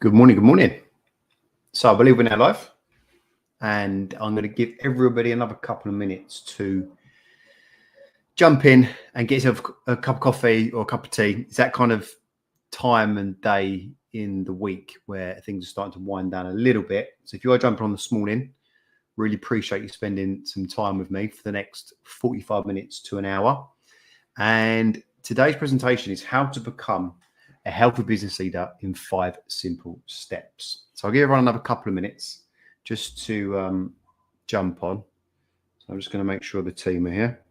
Good morning. Good morning. So I believe we're now live, and I'm going to give everybody another couple of minutes to jump in and get yourself a cup of coffee or a cup of tea. It's that kind of time and day in the week where things are starting to wind down a little bit. So if you are jumping on this morning, really appreciate you spending some time with me for the next 45 minutes to an hour. And today's presentation is how to become a healthy business leader in 5 simple steps. So I'll give everyone another couple of minutes just to jump on. So I'm just going to make sure the team are here.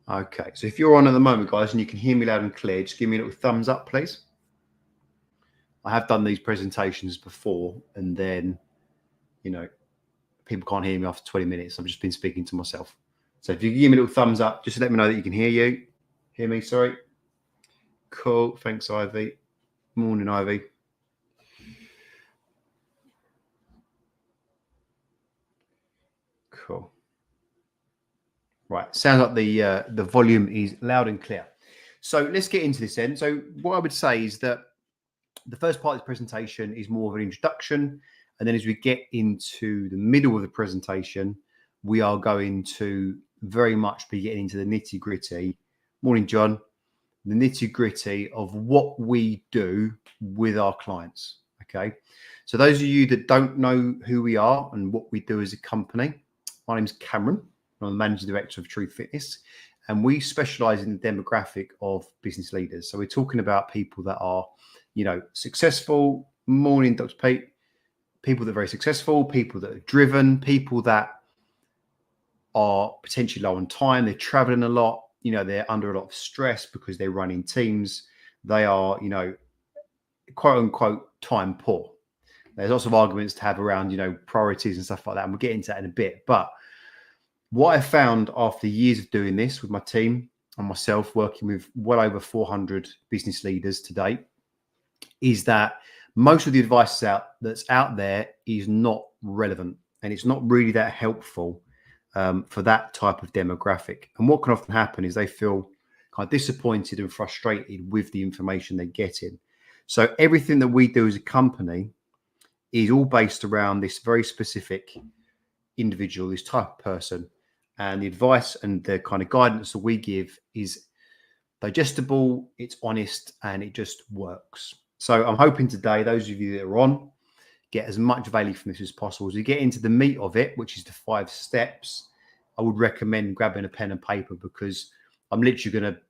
Okay, so if you're on at the moment, guys, and you can hear me loud and clear, just give me a little thumbs up, please. I have done these presentations before, and then, people can't hear me after 20 minutes. I've just been speaking to myself. So if you give me a little thumbs up, just to let me know that you can hear me, sorry. Cool, thanks, Ivy. Morning, Ivy. Cool. Right, sounds like the volume is loud and clear. So let's get into this then. So what I would say is that the first part of this presentation is more of an introduction. And then as we get into the middle of the presentation, we are going to very much be getting into the nitty gritty. Morning, John. The nitty gritty of what we do with our clients. Okay. So those of you that don't know who we are and what we do as a company, my name is Cameron. I'm the Managing Director of Truth Fitness, and we specialize in the demographic of business leaders. So we're talking about people that are, successful. Morning, Dr. Pete. People that are very successful, people that are driven, people that are potentially low on time. They're traveling a lot. They're under a lot of stress because they're running teams. They are, quote unquote, time poor. There's lots of arguments to have around, priorities and stuff like that. And we'll get into that in a bit. But what I found after years of doing this with my team and myself, working with well over 400 business leaders to date, is that most of the advice that's out there is not relevant, and it's not really that helpful for that type of demographic. And what can often happen is they feel kind of disappointed and frustrated with the information they're getting. So everything that we do as a company is all based around this very specific individual, this type of person. And the advice and the kind of guidance that we give is digestible, it's honest, and it just works. So I'm hoping today, those of you that are on, get as much value from this as possible. As we get into the meat of it, which is the 5 steps, I would recommend grabbing a pen and paper, because I'm literally going to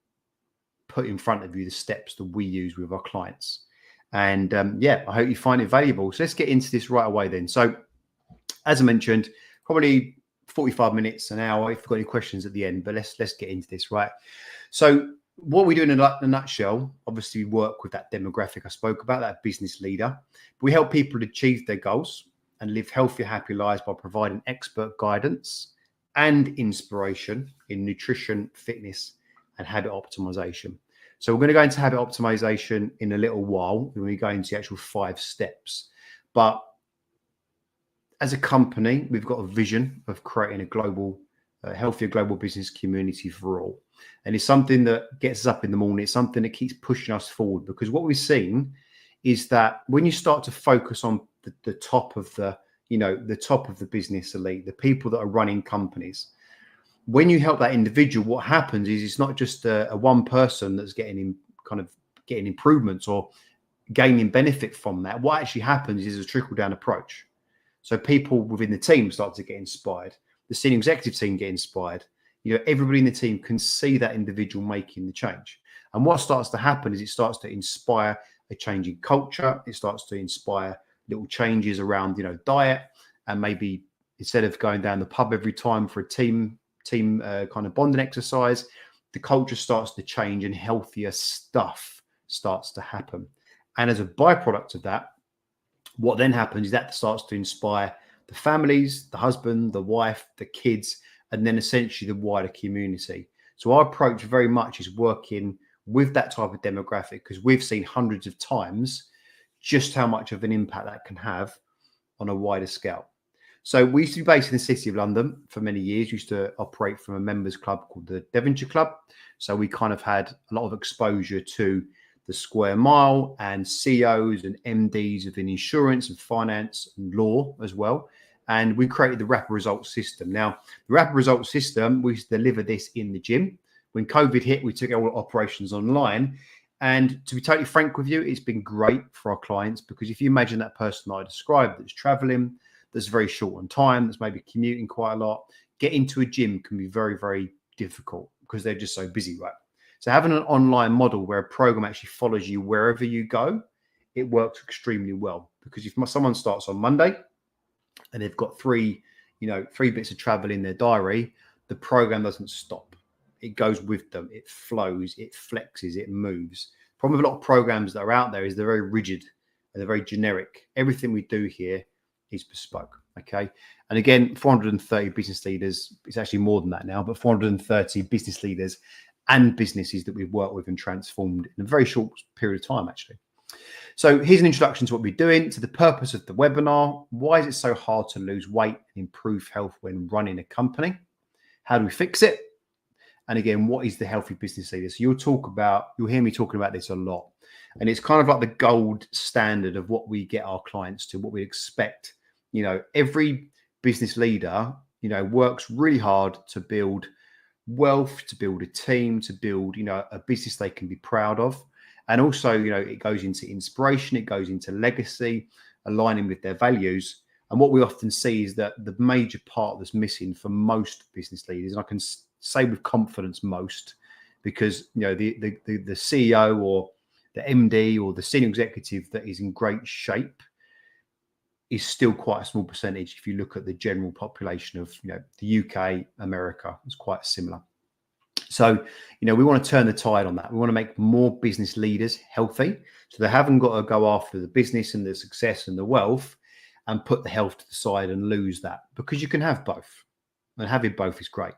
put in front of you the steps that we use with our clients. And I hope you find it valuable. So let's get into this right away then. So as I mentioned, probably 45 minutes, an hour, if you've got any questions at the end, but let's get into this, right? So what we do in a nutshell, obviously we work with that demographic I spoke about, that business leader. We help people achieve their goals and live healthy, happy lives by providing expert guidance and inspiration in nutrition, fitness, and habit optimization. So we're going to go into habit optimization in a little while when we go into the actual 5 steps. But as a company, we've got a vision of creating a global, healthier global business community for all. And it's something that gets us up in the morning. It's something that keeps pushing us forward, because what we've seen is that when you start to focus on the top of the top of the business elite, the people that are running companies, when you help that individual, what happens is it's not just a one person that's getting improvements or gaining benefit from that. What actually happens is a trickle down approach. So people within the team start to get inspired. The senior executive team get inspired. Everybody in the team can see that individual making the change. And what starts to happen is it starts to inspire a change in culture. It starts to inspire little changes around, diet, and maybe instead of going down the pub every time for a team kind of bonding exercise, the culture starts to change and healthier stuff starts to happen. And as a byproduct of that, what then happens is that starts to inspire the families, the husband, the wife, the kids, and then essentially the wider community. So our approach very much is working with that type of demographic, because we've seen hundreds of times just how much of an impact that can have on a wider scale. So we used to be based in the City of London for many years. We used to operate from a members club called the Devonshire Club. So we kind of had a lot of exposure to the square mile and CEOs and MDs of insurance and finance and law as well. And we created the rapid results system. Now, the rapid results system, we used to deliver this in the gym. When COVID hit, we took our operations online. And to be totally frank with you, it's been great for our clients, because if you imagine that person I described that's traveling, that's very short on time, that's maybe commuting quite a lot, get into a gym can be very, very difficult because they're just so busy, right? So having an online model where a program actually follows you wherever you go, it works extremely well. Because if someone starts on Monday and they've got three bits of travel in their diary, the program doesn't stop. It goes with them. It flows. It flexes. It moves. The problem with a lot of programs that are out there is they're very rigid and they're very generic. Everything we do here is bespoke. Okay. And again, 430 business leaders, it's actually more than that now, but 430 business leaders and businesses that we've worked with and transformed in a very short period of time, actually. So here's an introduction to what we're doing, to the purpose of the webinar. Why is it so hard to lose weight and improve health when running a company? How do we fix it? And again, what is the healthy business leader? So you'll hear me talking about this a lot. And it's kind of like the gold standard of what we get our clients to, what we expect. Every business leader, works really hard to build wealth, to build a team, to build, a business they can be proud of. And also, it goes into inspiration, it goes into legacy, aligning with their values. And what we often see is that the major part that's missing for most business leaders, and I can say with confidence most, because the CEO or the MD or the senior executive that is in great shape is still quite a small percentage. If you look at the general population of the UK, America, it's quite similar. So we want to turn the tide on that. We want to make more business leaders healthy, so they haven't got to go after the business and the success and the wealth and put the health to the side and lose that, because you can have both, and having both is great.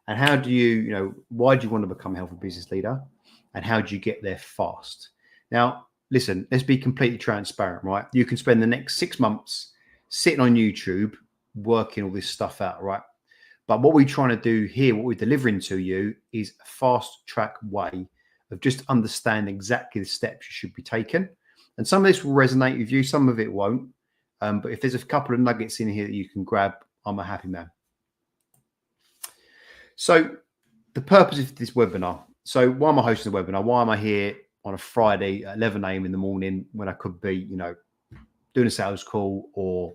And how do why do you want to become a healthy business leader, and how do you get there fast? Now, listen, let's be completely transparent, right? You can spend the next 6 months sitting on YouTube working all this stuff out, right? But what we're trying to do here, what we're delivering to you, is a fast track way of just understanding exactly the steps you should be taking. And some of this will resonate with you, some of it won't. But if there's a couple of nuggets in here that you can grab, I'm a happy man. So the purpose of this webinar. So why am I hosting the webinar? Why am I here on a Friday at 11 a.m. in the morning when I could be, doing a sales call or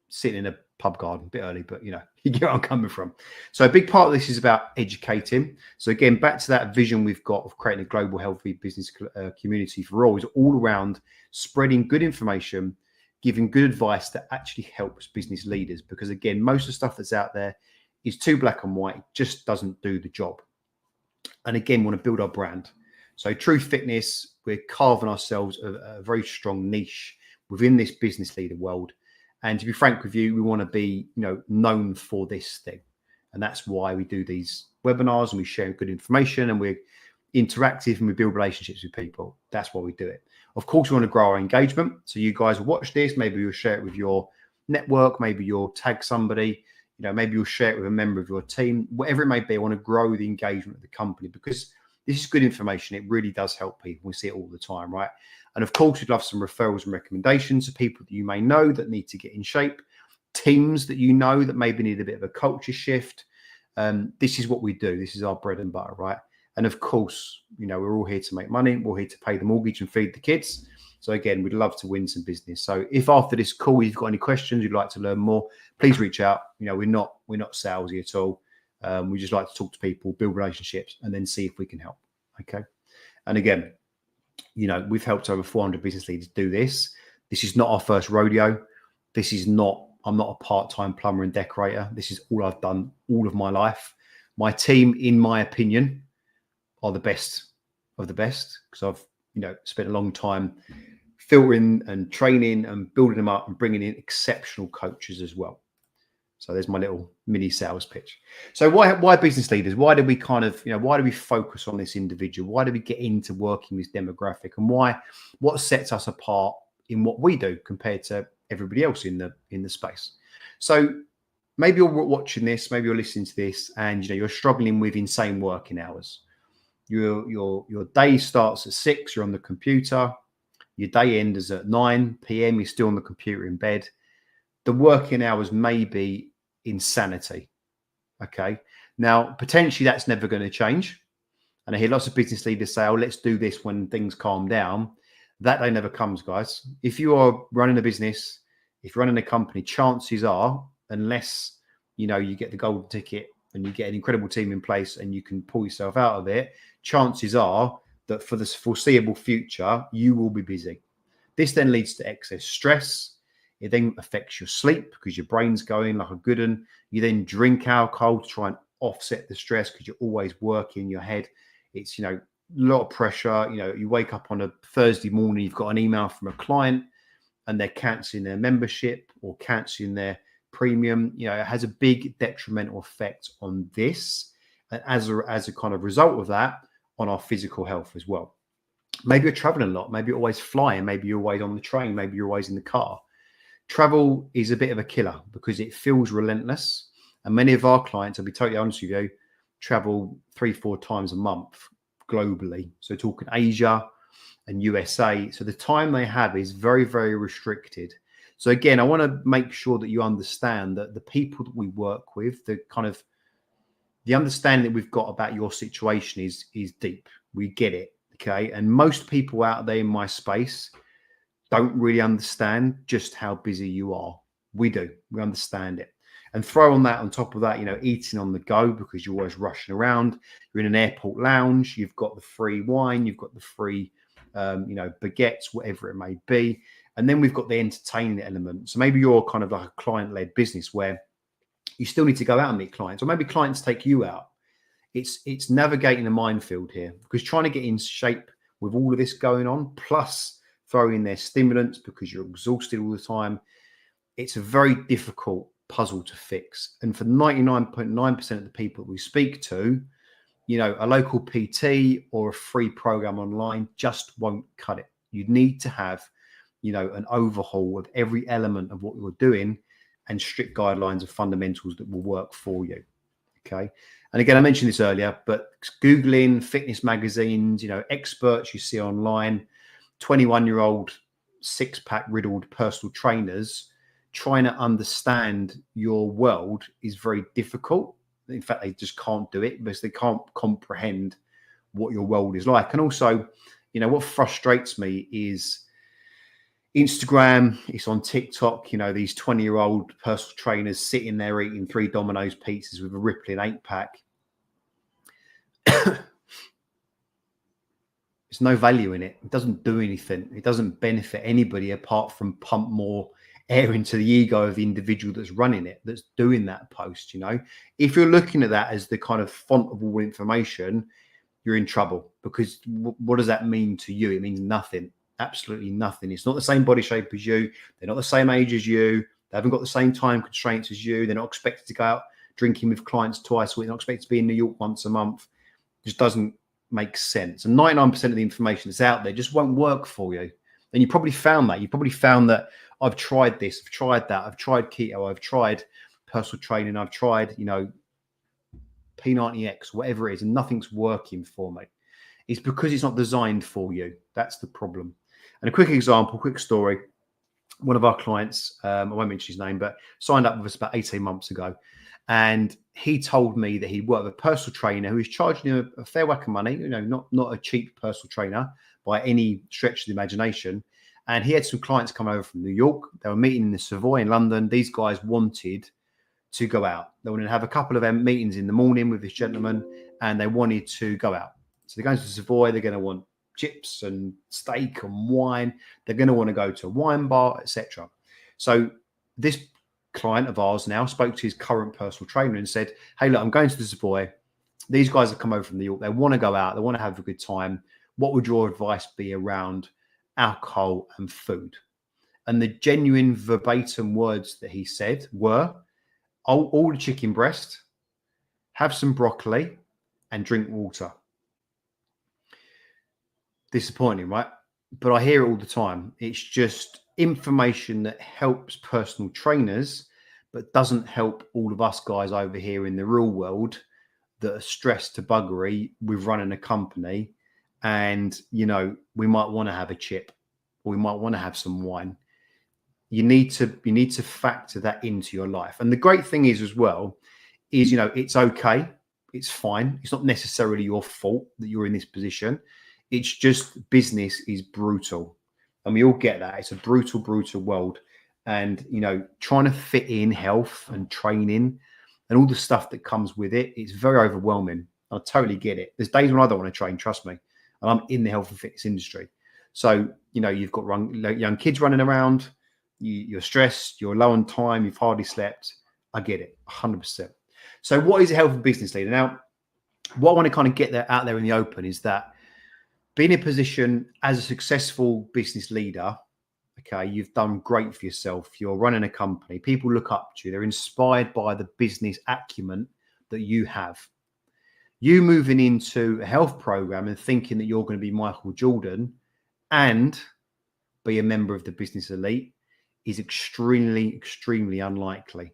sitting in a pub garden a bit early, but you get where I'm coming from. So a big part of this is about educating. So again, back to that vision we've got of creating a global healthy business community for all, is all around spreading good information, giving good advice that actually helps business leaders. Because again, most of the stuff that's out there is too black and white. It just doesn't do the job. And again, we want to build our brand. So True Fitness, we're carving ourselves a very strong niche within this business leader world. And to be frank with you, we want to be, known for this thing. And that's why we do these webinars and we share good information and we're interactive and we build relationships with people. That's why we do it. Of course, we want to grow our engagement. So you guys will watch this. Maybe you'll share it with your network. Maybe you'll tag somebody. Maybe you'll share it with a member of your team. Whatever it may be, I want to grow the engagement of the company, because this is good information. It really does help people. We see it all the time, right? And of course, we'd love some referrals and recommendations of people that you may know that need to get in shape, teams that you know that maybe need a bit of a culture shift. This is what we do. This is our bread and butter, right? And of course, we're all here to make money. We're here to pay the mortgage and feed the kids. So again, we'd love to win some business. So if after this call you've got any questions, you'd like to learn more, please reach out. We're not salesy at all. We just like to talk to people, build relationships, and then see if we can help. Okay. And again, we've helped over 400 business leaders do this. This is not our first rodeo. I'm not a part-time plumber and decorator. This is all I've done all of my life. My team, in my opinion, are the best of the best, because I've, spent a long time filtering and training and building them up and bringing in exceptional coaches as well. So there's my little mini sales pitch. So why business leaders? Why do we why do we focus on this individual? Why do we get into working this demographic? And what sets us apart in what we do compared to everybody else in the space? So maybe you're watching this, maybe you're listening to this, and you're struggling with insane working hours. Your day starts at 6, you're on the computer. Your day ends at 9 p.m., you're still on the computer in bed. The working hours may be insanity. Okay. Now, potentially that's never going to change. And I hear lots of business leaders say, oh, let's do this when things calm down. That day never comes, guys. If you are running a business, if you're running a company, chances are, unless you get the golden ticket and you get an incredible team in place and you can pull yourself out of it, chances are that for the foreseeable future, you will be busy. This then leads to excess stress. It then affects your sleep because your brain's going like a good one. You then drink alcohol to try and offset the stress because you're always working in your head. It's, a lot of pressure. You wake up on a Thursday morning, you've got an email from a client and they're cancelling their membership or cancelling their premium. It has a big detrimental effect on this. And as a kind of result of that, on our physical health as well. Maybe you're traveling a lot. Maybe you're always flying. Maybe you're always on the train. Maybe you're always in the car. Travel is a bit of a killer because it feels relentless. And many of our clients, I'll be totally honest with you, travel 3-4 times a month globally. So talking Asia and USA. So the time they have is very, very restricted. So again, I want to make sure that you understand that the people that we work with, the understanding that we've got about your situation is deep. We get it. Okay. And most people out there in my space don't really understand just how busy you are. We do. We understand it. And throw on top of that, eating on the go because you're always rushing around. You're in an airport lounge. You've got the free wine. You've got the free, baguettes, whatever it may be. And then we've got the entertaining element. So maybe you're kind of like a client-led business where you still need to go out and meet clients, or maybe clients take you out. It's navigating a minefield here because trying to get in shape with all of this going on, plus throw in their stimulants because you're exhausted all the time. It's a very difficult puzzle to fix. And for 99.9% of the people that we speak to, a local PT or a free program online just won't cut it. You need to have, an overhaul of every element of what you're doing and strict guidelines and fundamentals that will work for you. Okay. And again, I mentioned this earlier, but Googling fitness magazines, experts you see online, 21-year-old six-pack riddled personal trainers, trying to understand your world is very difficult. In fact, they just can't do it because they can't comprehend what your world is like. And also, what frustrates me is Instagram, it's on TikTok, these 20-year-old personal trainers sitting there eating 3 Domino's pizzas with a rippling 8-pack. There's no value in it. It doesn't do anything. It doesn't benefit anybody apart from pump more air into the ego of the individual that's running it, that's doing that post. If you're looking at that as the kind of font of all information, you're in trouble because what does that mean to you? It means nothing. Absolutely nothing. It's not the same body shape as you. They're not the same age as you. They haven't got the same time constraints as you. They're not expected to go out drinking with clients twice a week. They're not expected to be in New York once a month. It just doesn't make sense. And 99% of the information that's out there just won't work for you. And you probably found that. You probably found that I've tried this, I've tried that, I've tried keto, I've tried personal training, I've tried, P90X, whatever it is, and nothing's working for me. It's because it's not designed for you. That's the problem. And a quick example, quick story. One of our clients, I won't mention his name, but signed up with us about 18 months ago. And he told me that he worked with a personal trainer who was charging him a fair whack of money, not a cheap personal trainer by any stretch of the imagination. And he had some clients come over from New York. They were meeting in the Savoy in London. These guys wanted to go out. They wanted to have a couple of meetings in the morning with this gentleman, and they wanted to go out. So they're going to the Savoy. They're going to want chips and steak and wine. They're going to want to go to a wine bar, etc. So this client of ours now spoke to his current personal trainer and said, hey, look, I'm going to the Savoy. These guys have come over from New York. They want to go out. They want to have a good time. What would your advice be around alcohol and food? And the genuine verbatim words that he said were, all the chicken breast, have some broccoli, and drink water. Disappointing, right? But I hear it all the time. It's just information that helps personal trainers but doesn't help all of us guys over here in the real world that are stressed to buggery with running a company. And, you know, we might want to have a chip, or we might want to have some wine. You need to factor that into your life. And the great thing is as well, is, you know, it's okay. It's fine. It's not necessarily your fault that you're in this position. It's just business is brutal. And we all get that. It's a brutal, brutal world. And, you know, trying to fit in health and training and all the stuff that comes with it, it's very overwhelming. I totally get it. There's days when I don't want to train, trust me. And I'm in the health and fitness industry. So, you know, you've got young kids running around, you're stressed, you're low on time, you've hardly slept. I get it, 100%. So what is a health and business leader? Now, what I want to kind of get out there in the open is that being in a position as a successful business leader, okay, you've done great for yourself. You're running a company. People look up to you. They're inspired by the business acumen that you have. You moving into a health program and thinking that you're going to be Michael Jordan and be a member of the business elite is extremely, extremely unlikely.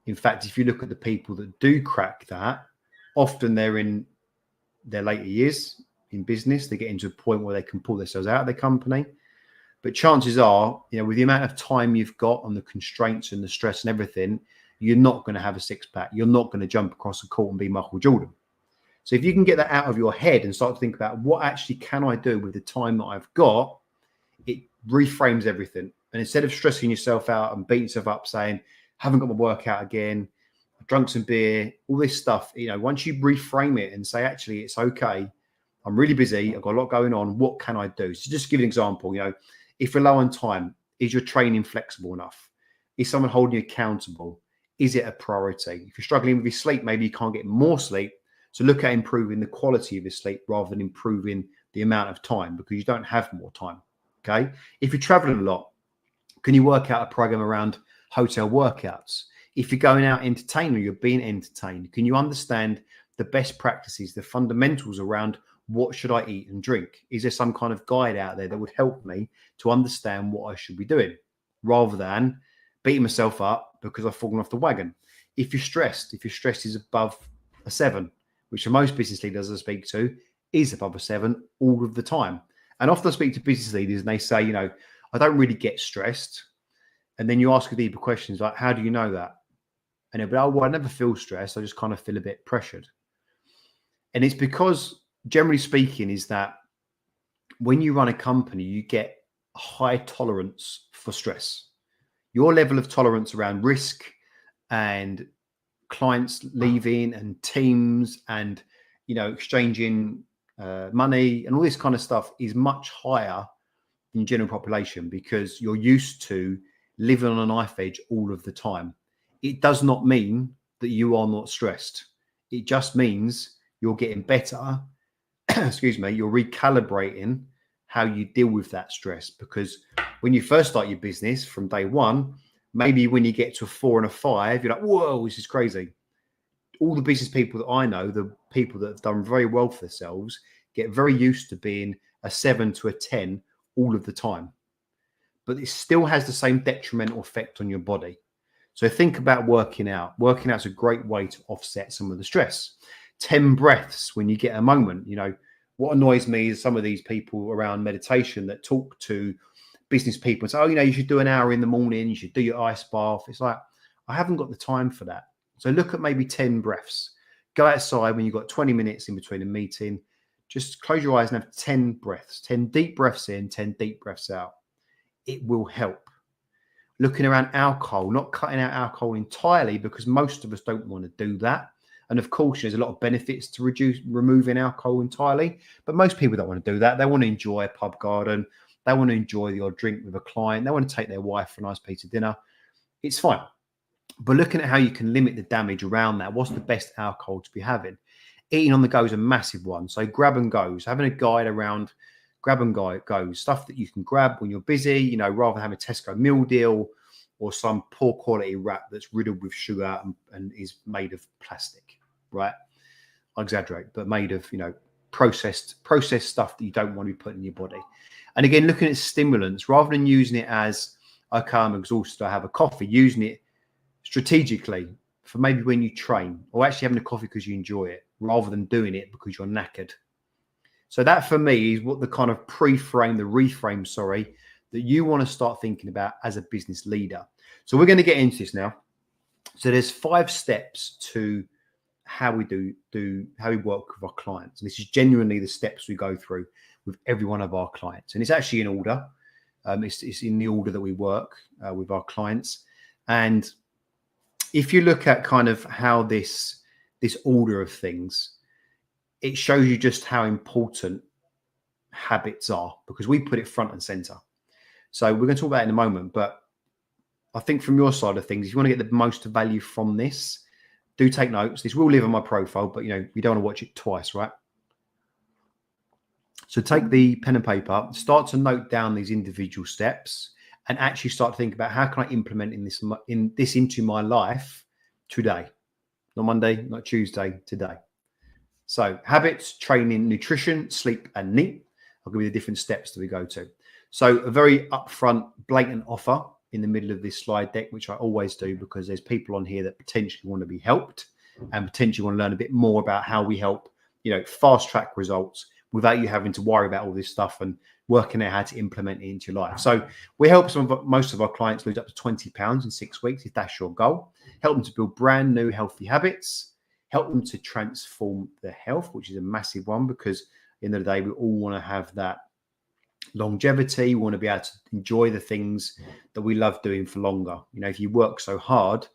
In fact, if you look at the people that do crack that, often they're in their later years in business. They get into a point where they can pull themselves out of their company. But chances are, you know, with the amount of time you've got and the constraints and the stress and everything, you're not going to have a six-pack. You're not going to jump across the court and be Michael Jordan. So if you can get that out of your head and start to think about what actually can I do with the time that I've got, it reframes everything. And instead of stressing yourself out and beating yourself up saying, haven't got my workout again, I've drunk some beer, all this stuff, you know, once you reframe it and say, actually, it's okay. I'm really busy. I've got a lot going on. What can I do? So just to give an example, you know, if you're low on time, is your training flexible enough? Is someone holding you accountable? Is it a priority? If you're struggling with your sleep, maybe you can't get more sleep. So look at improving the quality of your sleep rather than improving the amount of time, because you don't have more time. Okay. If you're traveling a lot, can you work out a program around hotel workouts? If you're going out entertaining, you're being entertained, can you understand the best practices, the fundamentals around what should I eat and drink? Is there some kind of guide out there that would help me to understand what I should be doing rather than beating myself up because I've fallen off the wagon? If your stress is above a 7, which for most business leaders I speak to is above a 7 all of the time. And often I speak to business leaders and they say, you know, I don't really get stressed. And then you ask a deeper questions like, how do you know that? And they'll be, oh, well, I never feel stressed. I just kind of feel a bit pressured. And it's because, generally speaking, is that when you run a company, you get a high tolerance for stress. Your level of tolerance around risk and clients leaving and teams and, you know, exchanging money and all this kind of stuff is much higher than general population, because you're used to living on a knife edge all of the time. It does not mean that you are not stressed. It just means you're getting better. Excuse me, you're recalibrating how you deal with that stress, because when you first start your business from day one, maybe when you get to a 4 and a 5, you're like, whoa, this is crazy. All the business people that I know, the people that have done very well for themselves, get very used to being a 7 to a 10 all of the time. But it still has the same detrimental effect on your body. So think about working out. Working out is a great way to offset some of the stress. 10 breaths when you get a moment. You know, what annoys me is some of these people around meditation that talk to business people and say, oh, you know, you should do an hour in the morning, you should do your ice bath. It's like, I haven't got the time for that. So look at maybe 10 breaths. Go outside when you've got 20 minutes in between a meeting. Just close your eyes and have 10 breaths, 10 deep breaths in, 10 deep breaths out. It will help. Looking around alcohol, not cutting out alcohol entirely, because most of us don't want to do that. And of course, there's a lot of benefits to removing alcohol entirely, but most people don't want to do that. They want to enjoy a pub garden. They want to enjoy the odd drink with a client. They want to take their wife for a nice piece of dinner. It's fine. But looking at how you can limit the damage around that, what's the best alcohol to be having? Eating on the go is a massive one. So grab and goes, having a guide around grab and goes, stuff that you can grab when you're busy, you know, rather than having a Tesco meal deal or some poor quality wrap that's riddled with sugar and is made of plastic, right? I exaggerate, but made of, you know, processed stuff that you don't want to be putting in your body. And again, looking at stimulants, rather than using it as okay, I'm exhausted, I have a coffee, using it strategically for maybe when you train, or actually having a coffee because you enjoy it rather than doing it because you're knackered. So that for me is what the kind of reframe, sorry, that you want to start thinking about as a business leader. So we're going to get into this now. So there's 5 steps to how we how we work with our clients. And this is genuinely the steps we go through with every one of our clients. And it's actually in order. It's in the order that we work with our clients. And if you look at kind of how this order of things, it shows you just how important habits are, because we put it front and center. So we're going to talk about it in a moment, but I think from your side of things, if you want to get the most value from this, do take notes. This will live on my profile, but you don't want to watch it twice, right? So take the pen and paper, start to note down these individual steps, and actually start to think about how can I implement this into my life today, not Monday, not Tuesday, today. So habits, training, nutrition, sleep, and NEAT. I'll give you the different steps that we go to. So a very upfront, blatant offer in the middle of this slide deck, which I always do because there's people on here that potentially want to be helped and potentially want to learn a bit more about how we help, fast track results without you having to worry about all this stuff and working out how to implement it into your life. So we help most of our clients lose up to 20 pounds in 6 weeks, if that's your goal. Help them to build brand new healthy habits, help them to transform their health, which is a massive one, because at the end of the day, we all want to have that longevity. We want to be able to enjoy the things that we love doing for longer. If you work so hard,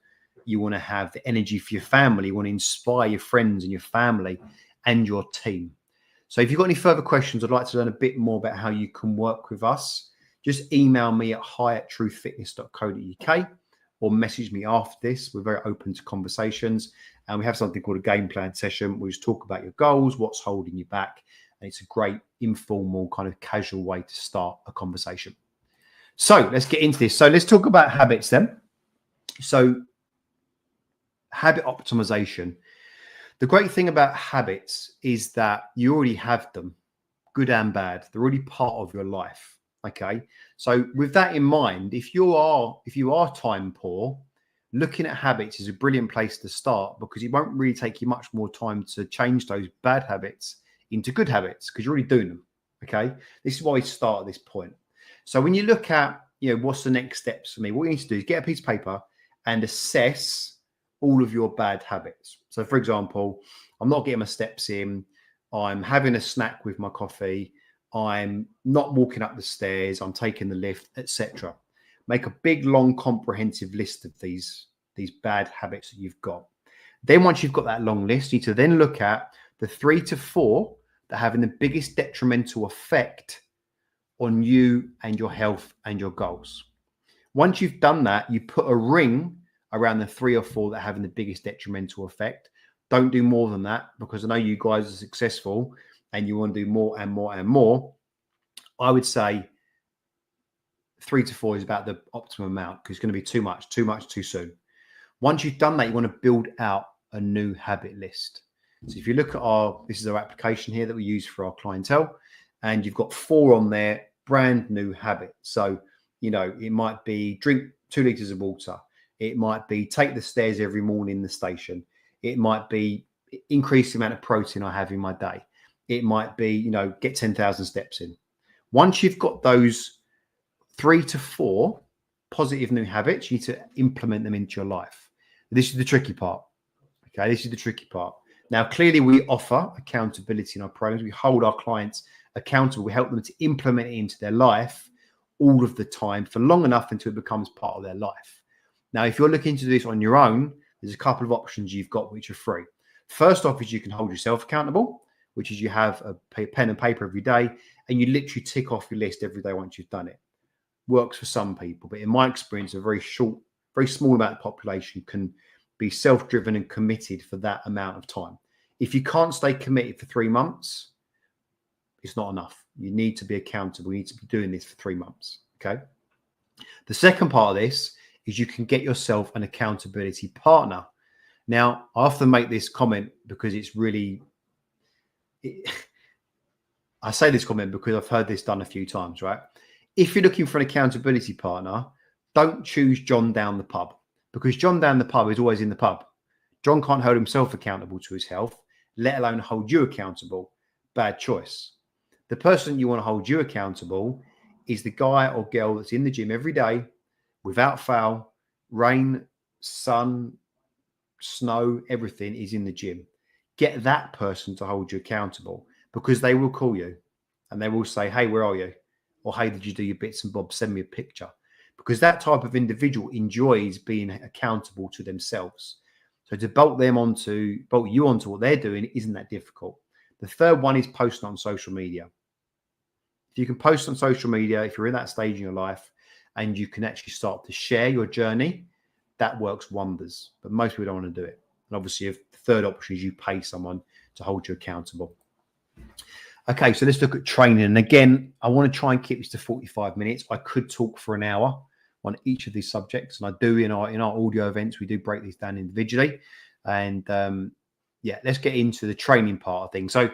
you want to have the energy for your family. You want to inspire your friends and your family and your team. So if you've got any further questions, I'd like to learn a bit more about how you can work with us. Just email me at hi@truthfitness.co.uk or message me after this. We're very open to conversations, and we have something called a game plan session. We just talk about your goals, what's holding you back, and it's a great informal kind of casual way to start a conversation. So let's get into this. So let's talk about habits then. So habit optimization. The great thing about habits is that you already have them, good and bad. They're already part of your life. Okay. So with that in mind, if you are time poor, looking at habits is a brilliant place to start, because it won't really take you much more time to change those bad habits into good habits because you're already doing them. Okay. This is why we start at this point. So when you look at, what's the next steps for me, what you need to do is get a piece of paper and assess all of your bad habits. So for example, I'm not getting my steps in, I'm having a snack with my coffee, I'm not walking up the stairs, I'm taking the lift, etc. Make a big, long, comprehensive list of these bad habits that you've got. Then once you've got that long list, you need to then look at the 3 to 4 that are having the biggest detrimental effect on you and your health and your goals. Once you've done that, you put a ring around the 3 or 4 that are having the biggest detrimental effect. Don't do more than that, because I know you guys are successful and you want to do more and more and more. I would say 3 to 4 is about the optimum amount, because it's going to be too much too soon. Once you've done that, you want to build out a new habit list. So if you look at this is our application here that we use for our clientele, and you've got 4 on there, brand new habits. So, it might be drink 2 liters of water. It might be take the stairs every morning in the station. It might be increase the amount of protein I have in my day. It might be, get 10,000 steps in. Once you've got those 3 to 4 positive new habits, you need to implement them into your life. This is the tricky part. Okay, this is the tricky part. Now, clearly we offer accountability in our programs. We hold our clients accountable. We help them to implement it into their life all of the time for long enough until it becomes part of their life. Now, if you're looking to do this on your own, there's a couple of options you've got which are free. First off is you can hold yourself accountable, which is you have a pen and paper every day, and you literally tick off your list every day once you've done it. Works for some people, but in my experience, a very small amount of the population can be self-driven and committed for that amount of time. If you can't stay committed for 3 months, it's not enough. You need to be accountable. You need to be doing this for 3 months. Okay. The second part of this is you can get yourself an accountability partner. Now, I often make this comment because I say this comment because I've heard this done a few times, right? If you're looking for an accountability partner, Don't choose John down the pub, because John down the pub is always in the pub. John can't hold himself accountable to his health, let alone hold you accountable. Bad choice. The person you want to hold you accountable is the guy or girl that's in the gym every day, without fail, rain, sun, snow, everything is in the gym. Get that person to hold you accountable, because they will call you and they will say, hey, where are you? Or, hey, did you do your bits and bobs? Send me a picture. Because that type of individual enjoys being accountable to themselves. So to bolt you onto what they're doing isn't that difficult. The third one is posting on social media. If you can post on social media, if you're in that stage in your life and you can actually start to share your journey, that works wonders. But most people don't want to do it. And obviously, the third option is you pay someone to hold you accountable. Okay, so let's look at training. And again, I want to try and keep this to 45 minutes. I could talk for an hour on each of these subjects, and I do in our audio events. We do break these down individually. And yeah, let's get into the training part of things. So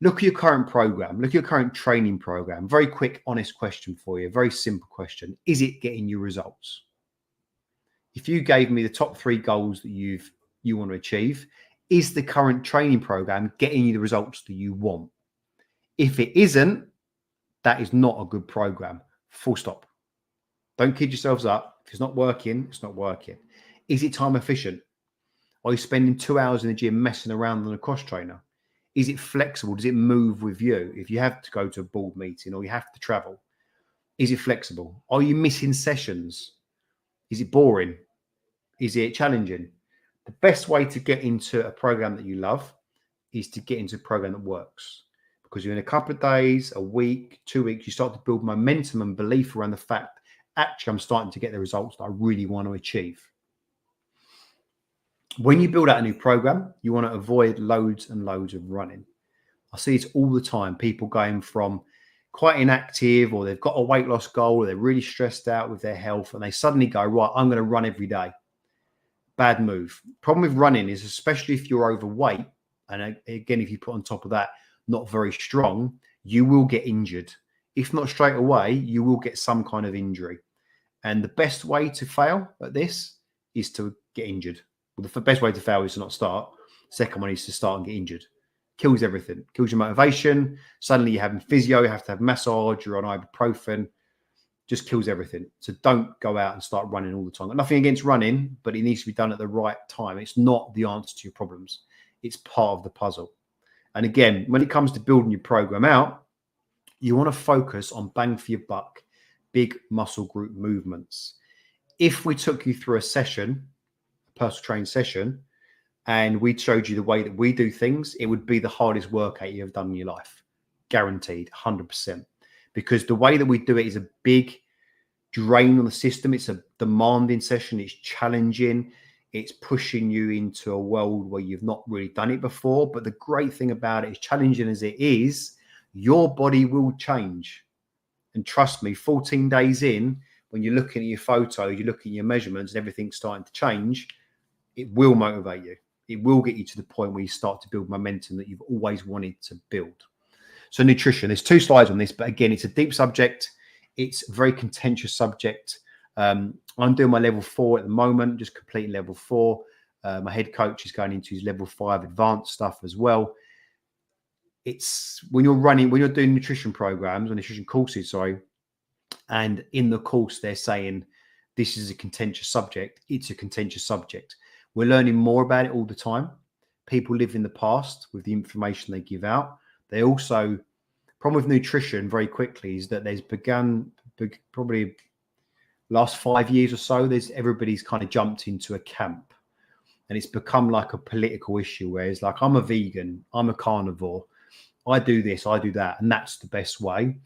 look at your current program. Look at your current training program. Very quick, honest question for you. Very simple question. Is it getting you results? If you gave me the top 3 goals that you want to achieve, is the current training program getting you the results that you want? If it isn't, that is not a good program. Full stop. Don't kid yourselves up. If it's not working, it's not working. Is it time efficient? Are you spending 2 hours in the gym messing around on a cross trainer? Is it flexible? Does it move with you? If you have to go to a board meeting or you have to travel, is it flexible? Are you missing sessions? Is it boring? Is it challenging? The best way to get into a program that you love is to get into a program that works. Because in a couple of days, a week, 2 weeks, you start to build momentum and belief around the fact, actually, I'm starting to get the results that I really want to achieve. When you build out a new program, you want to avoid loads and loads of running. I see it all the time. People going from quite inactive, or they've got a weight loss goal, or they're really stressed out with their health, and they suddenly go, right, I'm going to run every day. Bad move. Problem with running is, especially if you're overweight, and again, if you put on top of that, not very strong, you will get injured. If not straight away, you will get some kind of injury. And the best way to fail at this is to get injured. Well, the best way to fail is to not start. Second one is to start and get injured. Kills everything. Kills your motivation. Suddenly you're having physio, you have to have massage, you're on ibuprofen. Just kills everything. So don't go out and start running all the time. Nothing against running, but it needs to be done at the right time. It's not the answer to your problems. It's part of the puzzle. And again, when it comes to building your program out, you want to focus on bang for your buck, big muscle group movements. If we took you through a session, a personal training session, and we showed you the way that we do things, it would be the hardest workout you've done in your life. Guaranteed, 100%. Because the way that we do it is a big drain on the system. It's a demanding session. It's challenging. It's pushing you into a world where you've not really done it before. But the great thing about it is, challenging as it is, your body will change. And trust me, 14 days in, when you're looking at your photos, you're looking at your measurements and everything's starting to change, it will motivate you. It will get you to the point where you start to build momentum that you've always wanted to build. So nutrition, there's 2 slides on this, but again, it's a deep subject. It's a very contentious subject. I'm doing my level 4 at the moment, just completing level 4. My head coach is going into his level 5 advanced stuff as well. It's when you're doing nutrition programs or nutrition courses, and in the course they're saying this is a contentious subject. It's a contentious subject. We're learning more about it all the time. People live in the past with the information they give out. They also, problem with nutrition very quickly is that there's probably last 5 years or so, everybody's kind of jumped into a camp, and it's become like a political issue where it's like, I'm a vegan, I'm a carnivore, I do this, I do that, and that's the best way.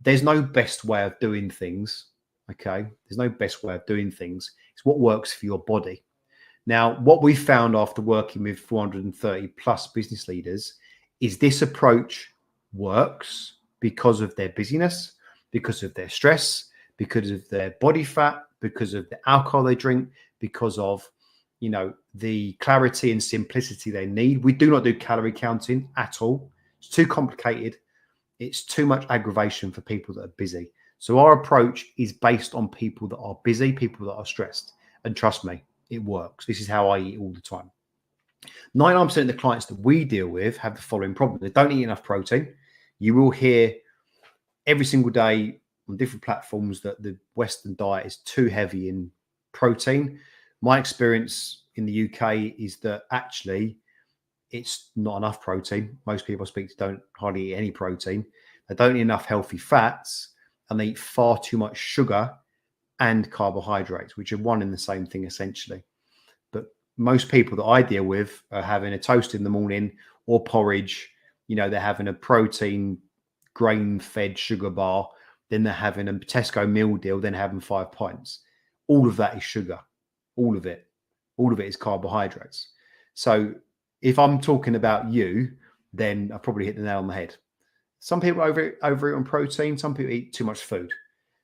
There's no best way of doing things, okay? There's no best way of doing things. It's what works for your body. Now, what we found after working with 430 plus business leaders is this approach works because of their busyness, because of their stress, because of their body fat, because of the alcohol they drink, because of, the clarity and simplicity they need. We do not do calorie counting at all. It's too complicated. It's too much aggravation for people that are busy. So our approach is based on people that are busy, people that are stressed. And trust me, it works. This is how I eat all the time. 99% of the clients that we deal with have the following problem. They don't eat enough protein. You will hear every single day on different platforms that the Western diet is too heavy in protein. My experience in the UK is that actually it's not enough protein. Most people I speak to don't hardly eat any protein. They don't eat enough healthy fats, and they eat far too much sugar and carbohydrates, which are one and the same thing essentially. But most people that I deal with are having a toast in the morning or porridge. They're having a protein grain-fed sugar bar, then they're having a Tesco meal deal, then having 5 pints. All of that is sugar. All of it is carbohydrates. So if I'm talking about you, then I probably hit the nail on the head. Some people overeat on protein. Some people eat too much food.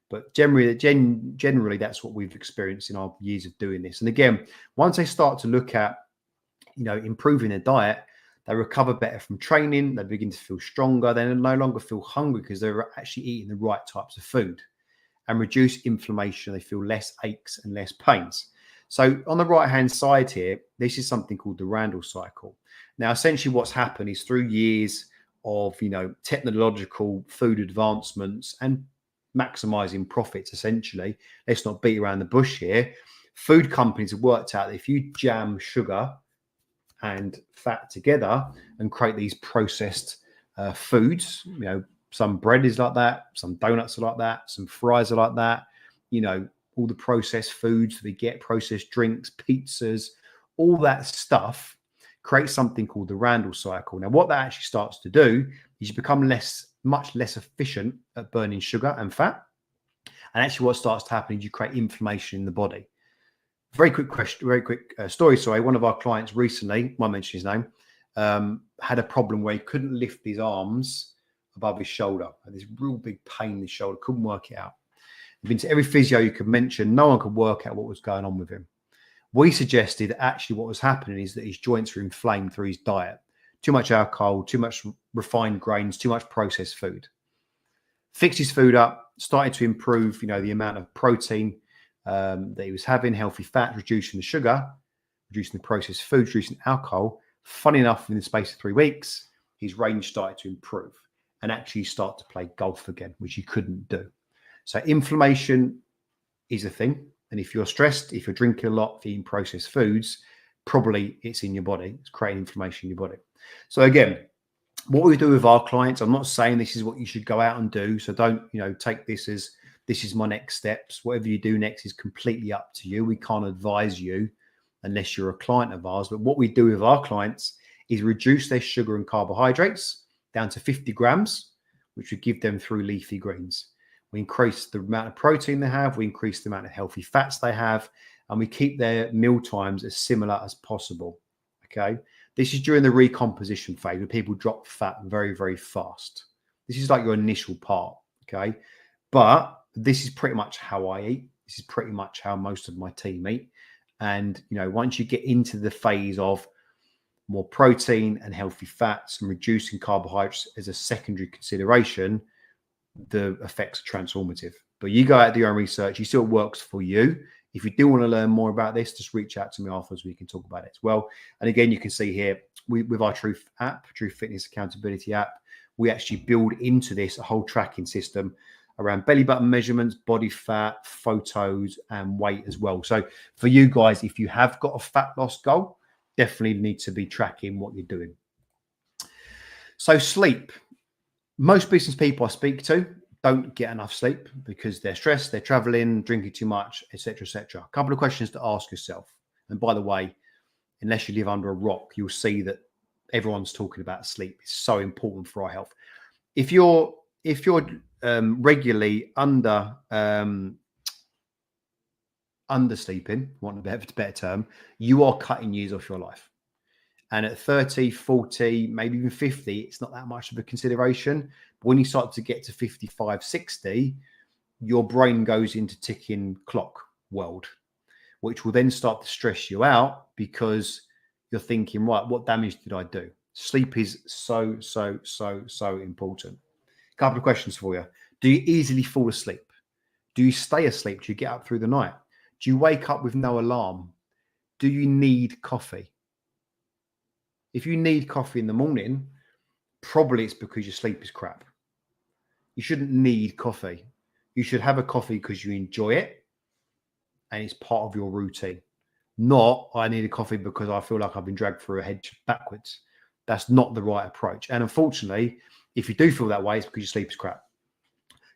But generally, that's what we've experienced in our years of doing this. And again, once they start to look at, improving their diet, they recover better from training. They begin to feel stronger. They no longer feel hungry because they're actually eating the right types of food, and reduce inflammation. They feel less aches and less pains. So on the right-hand side here, this is something called the Randall cycle. Now, essentially what's happened is through years of, technological food advancements and maximizing profits, essentially, let's not beat around the bush here. Food companies have worked out that if you jam sugar and fat together and create these processed foods, some bread is like that, some donuts are like that, some fries are like that, all the processed foods we get, processed drinks, pizzas, all that stuff creates something called the Randall cycle. Now, what that actually starts to do is you become much less efficient at burning sugar and fat. And actually what starts to happen is you create inflammation in the body. Very quick story. Sorry, one of our clients recently, won't mention his name, had a problem where he couldn't lift his arms above his shoulder. Had this real big pain in his shoulder, couldn't work it out. He'd been to every physio you could mention. No one could work out what was going on with him. We suggested that actually what was happening is that his joints were inflamed through his diet. Too much alcohol, too much refined grains, too much processed food. Fixed his food up, started to improve, the amount of protein that he was having, healthy fat, reducing the sugar, reducing the processed food, reducing alcohol. Funny enough, in the space of 3 weeks, his range started to improve and actually start to play golf again, which he couldn't do. So inflammation is a thing. And if you're stressed, if you're drinking a lot, if you're eating processed foods, probably it's in your body. It's creating inflammation in your body. So again, what we do with our clients, I'm not saying this is what you should go out and do. So don't, take this as this is my next steps. Whatever you do next is completely up to you. We can't advise you unless you're a client of ours. But what we do with our clients is reduce their sugar and carbohydrates down to 50 grams, which we give them through leafy greens. We increase the amount of protein they have. We increase the amount of healthy fats they have. And we keep their meal times as similar as possible. Okay. This is during the recomposition phase where people drop fat very, very fast. This is like your initial part. Okay. But this is pretty much how I eat. This is pretty much how most of my team eat. And, once you get into the phase of more protein and healthy fats and reducing carbohydrates as a secondary consideration, the effects are transformative. But you go out, do your own research. You see what works for you. If you do want to learn more about this, just reach out to me afterwards. We can talk about it as well. And again, you can see here with our Truth app, Truth Fitness Accountability app, we actually build into this a whole tracking system around belly button measurements, body fat, photos, and weight as well. So for you guys, if you have got a fat loss goal, definitely need to be tracking what you're doing. So sleep. Most business people I speak to don't get enough sleep because they're stressed, they're traveling, drinking too much, etc., etc. A couple of questions to ask yourself. And by the way, unless you live under a rock, you'll see that everyone's talking about sleep. It's so important for our health. If you're regularly undersleeping, want a better term, you are cutting years off your life. And at 30, 40, maybe even 50, it's not that much of a consideration. But when you start to get to 55, 60, your brain goes into ticking clock world, which will then start to stress you out because you're thinking, right, what damage did I do? Sleep is so important. A couple of questions for you. Do you easily fall asleep? Do you stay asleep? Do you get up through the night? Do you wake up with no alarm? Do you need coffee? If you need coffee in the morning, probably it's because your sleep is crap. You shouldn't need coffee. You should have a coffee because you enjoy it and it's part of your routine. Not, I need a coffee because I feel like I've been dragged through a hedge backwards. That's not the right approach. And unfortunately, if you do feel that way, it's because your sleep is crap.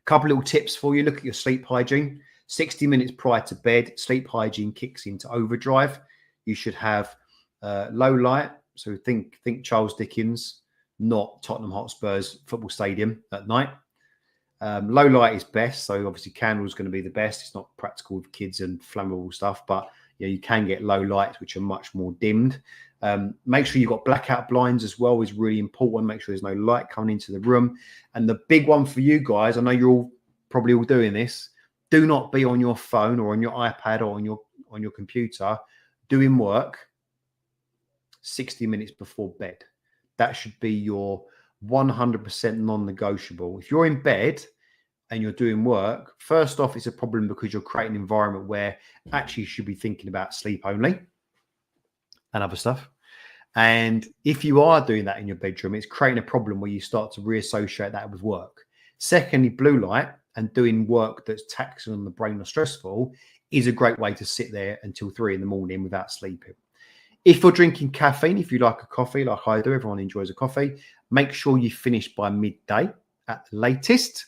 Couple little tips for you. Look at your sleep hygiene. 60 minutes prior to bed, sleep hygiene kicks into overdrive. You should have low light. So think Charles Dickens, not Tottenham Hotspur's football stadium at night. Low light is best. So obviously candles going to be the best. It's not practical with kids and flammable stuff, but you can get low lights, which are much more dimmed. Make sure you've got blackout blinds as well is really important. Make sure there's no light coming into the room. And the big one for you guys, I know you're all probably all doing this. Do not be on your phone or on your iPad or on your computer doing work 60 minutes before bed. That should be your 100% non-negotiable. If you're in bed and you're doing work, first off, it's a problem because you're creating an environment where actually you should be thinking about sleep only and other stuff. And if you are doing that in your bedroom, it's creating a problem where you start to reassociate that with work. Secondly, blue light and doing work that's taxing on the brain or stressful is a great way to sit there until 3 a.m. without sleeping. If you're drinking caffeine, if you like a coffee like I do, everyone enjoys a coffee, make sure you finish by midday at the latest.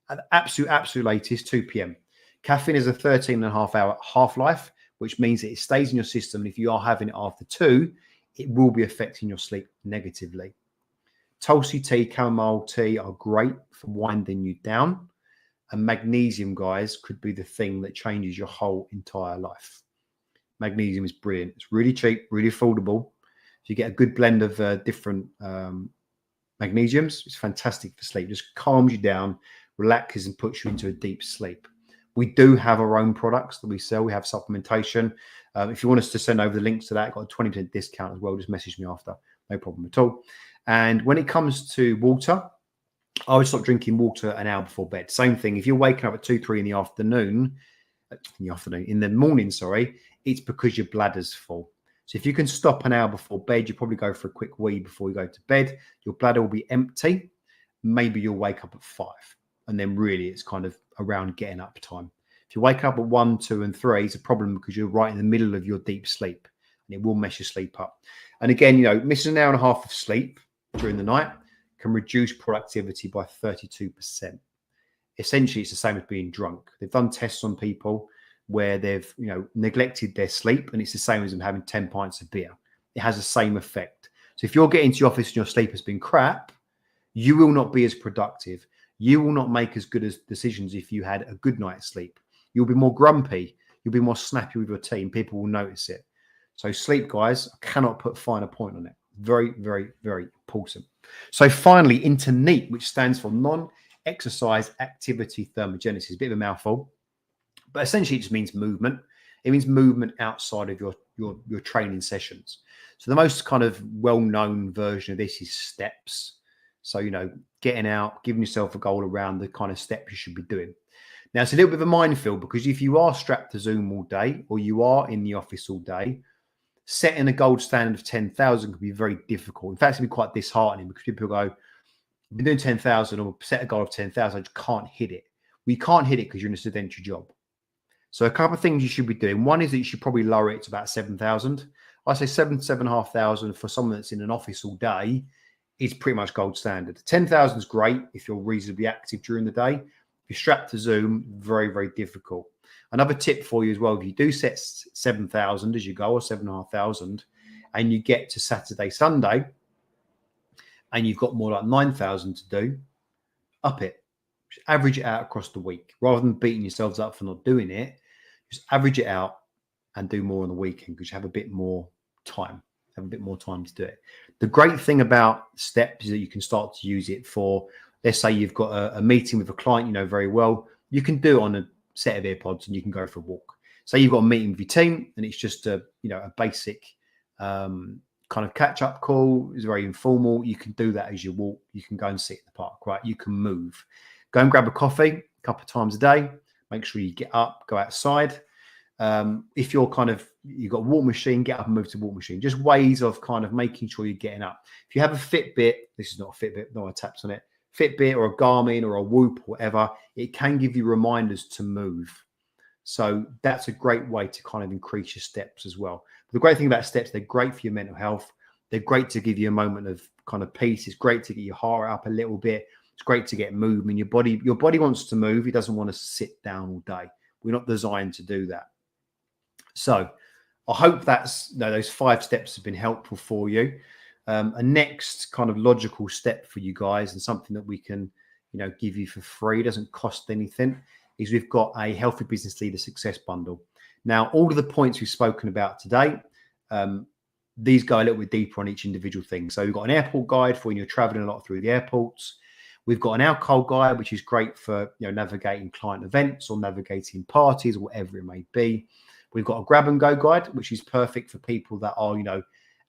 At the absolute latest, 2 p.m. Caffeine is a 13.5-hour half-life, which means that it stays in your system. And if you are having it after 2, it will be affecting your sleep negatively. Tulsi tea, chamomile tea are great for winding you down. And magnesium, guys, could be the thing that changes your whole entire life. Magnesium is brilliant. It's really cheap, really affordable. If you get a good blend of different magnesiums, it's fantastic for sleep. Just calms you down, relaxes and puts you into a deep sleep. We do have our own products that we sell. We have supplementation. If you want us to send over the links to that, I've got a 20% discount as well. Just message me after. No problem at all. And when it comes to water, I would stop drinking water an hour before bed. Same thing. If you're waking up at 2, 3 in the morning, it's because your bladder's full. So if you can stop an hour before bed, you probably go for a quick wee before you go to bed. Your bladder will be empty. Maybe you'll wake up at 5. And then really it's kind of around getting up time. If you wake up at 1, 2, and 3, it's a problem because you're right in the middle of your deep sleep and it will mess your sleep up. And again, missing an hour and a half of sleep during the night can reduce productivity by 32%. Essentially, it's the same as being drunk. They've done tests on people where they've, neglected their sleep, and it's the same as them having 10 pints of beer. It has the same effect. So if you're getting to your office and your sleep has been crap, you will not be as productive. You will not make as good as decisions if you had a good night's sleep. You'll be more grumpy. You'll be more snappy with your team. People will notice it. So sleep, guys, I cannot put a finer point on it. Very, very, very important. So finally, into NEAT, which stands for non-exercise activity thermogenesis. A bit of a mouthful, but essentially it just means movement. It means movement outside of your training sessions. So the most kind of well-known version of this is steps. So, getting out, giving yourself a goal around the kind of steps you should be doing. Now, it's a little bit of a minefield because if you are strapped to Zoom all day or you are in the office all day, setting a gold standard of 10,000 can be very difficult. In fact, it can be quite disheartening because people go, I've been doing 10,000 or set a goal of 10,000, I just can't hit it. We can't hit it because you're in a sedentary job. So a couple of things you should be doing. One is that you should probably lower it to about 7,000. I say 7,500 for someone that's in an office all day is pretty much gold standard. 10,000 is great if you're reasonably active during the day. If you're strapped to Zoom, very, very difficult. Another tip for you as well, if you do set 7,000 as you go, or 7,500, and you get to Saturday, Sunday, and you've got more like 9,000 to do, up it. Just average it out across the week. Rather than beating yourselves up for not doing it, just average it out and do more on the weekend because you have a bit more time. Have a bit more time to do it. The great thing about steps is that you can start to use it for, let's say you've got a meeting with a client you know very well. You can do it on a set of earpods and you can go for a walk. Say you've got a meeting with your team and it's just a basic kind of catch-up call. It's very informal. You can do that as you walk. You can go and sit in the park, right? You can move. Go and grab a coffee a couple of times a day. Make sure you get up, go outside. If you've got a walk machine, get up and move to the walk machine. Just ways of kind of making sure you're getting up. If you have a Fitbit, this is not a Fitbit, no one taps on it. Fitbit or a Garmin or a Whoop or whatever, it can give you reminders to move. So that's a great way to kind of increase your steps as well. But the great thing about steps, they're great for your mental health. They're great to give you a moment of kind of peace. It's great to get your heart up a little bit. It's great to get movement. Your body wants to move. It doesn't want to sit down all day. We're not designed to do that. So I hope those 5 steps have been helpful for you. A next kind of logical step for you guys, and something that we can, give you for free, doesn't cost anything, is we've got a Healthy Business Leader Success Bundle. Now, all of the points we've spoken about today, these go a little bit deeper on each individual thing. So we've got an airport guide for when you're traveling a lot through the airports. We've got an alcohol guide, which is great for navigating client events or navigating parties, or whatever it may be. We've got a grab and go guide, which is perfect for people that are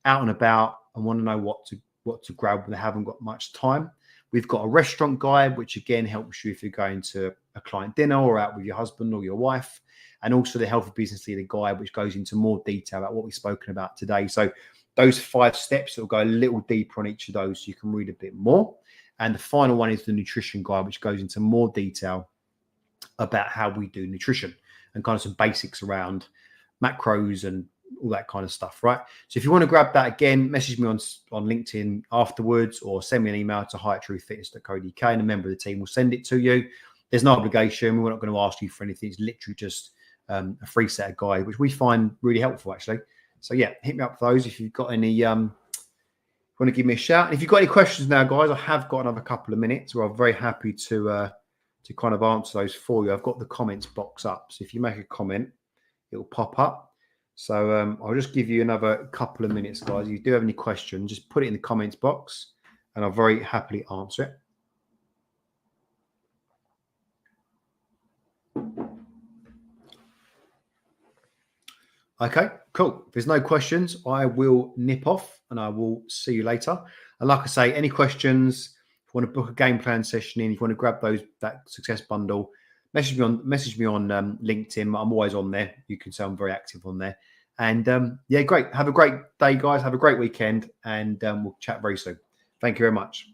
out and about and want to know what to grab when they haven't got much time. We've got a restaurant guide, which again helps you if you're going to a client dinner or out with your husband or your wife. And also the Healthy Business Leader guide, which goes into more detail about what we've spoken about today. So those 5 steps will go a little deeper on each of those, so you can read a bit more. And the final one is the nutrition guide, which goes into more detail about how we do nutrition and kind of some basics around macros and all that kind of stuff, right? So if you want to grab that, again, message me on LinkedIn afterwards, or send me an email to hi@truthfitness.co.uk, and a member of the team will send it to you. There's no obligation. We're not going to ask you for anything. It's literally just a free set of guide, which we find really helpful, actually. So yeah, hit me up for those if you've got any. Want to give me a shout. And if you've got any questions now, guys, I have got another couple of minutes where I'm very happy to kind of answer those for you. I've got the comments box up, so if you make a comment, it'll pop up. So I'll just give you another couple of minutes, guys. If you do have any questions, just put it in the comments box and I'll very happily answer it. Okay, cool. If there's no questions, I will nip off and I will see you later. And like I say, any questions, if you want to book a game plan session in, if you want to grab that success bundle, message me on LinkedIn. I'm always on there. You can say I'm very active on there. And yeah, great. Have a great day, guys. Have a great weekend, and we'll chat very soon. Thank you very much.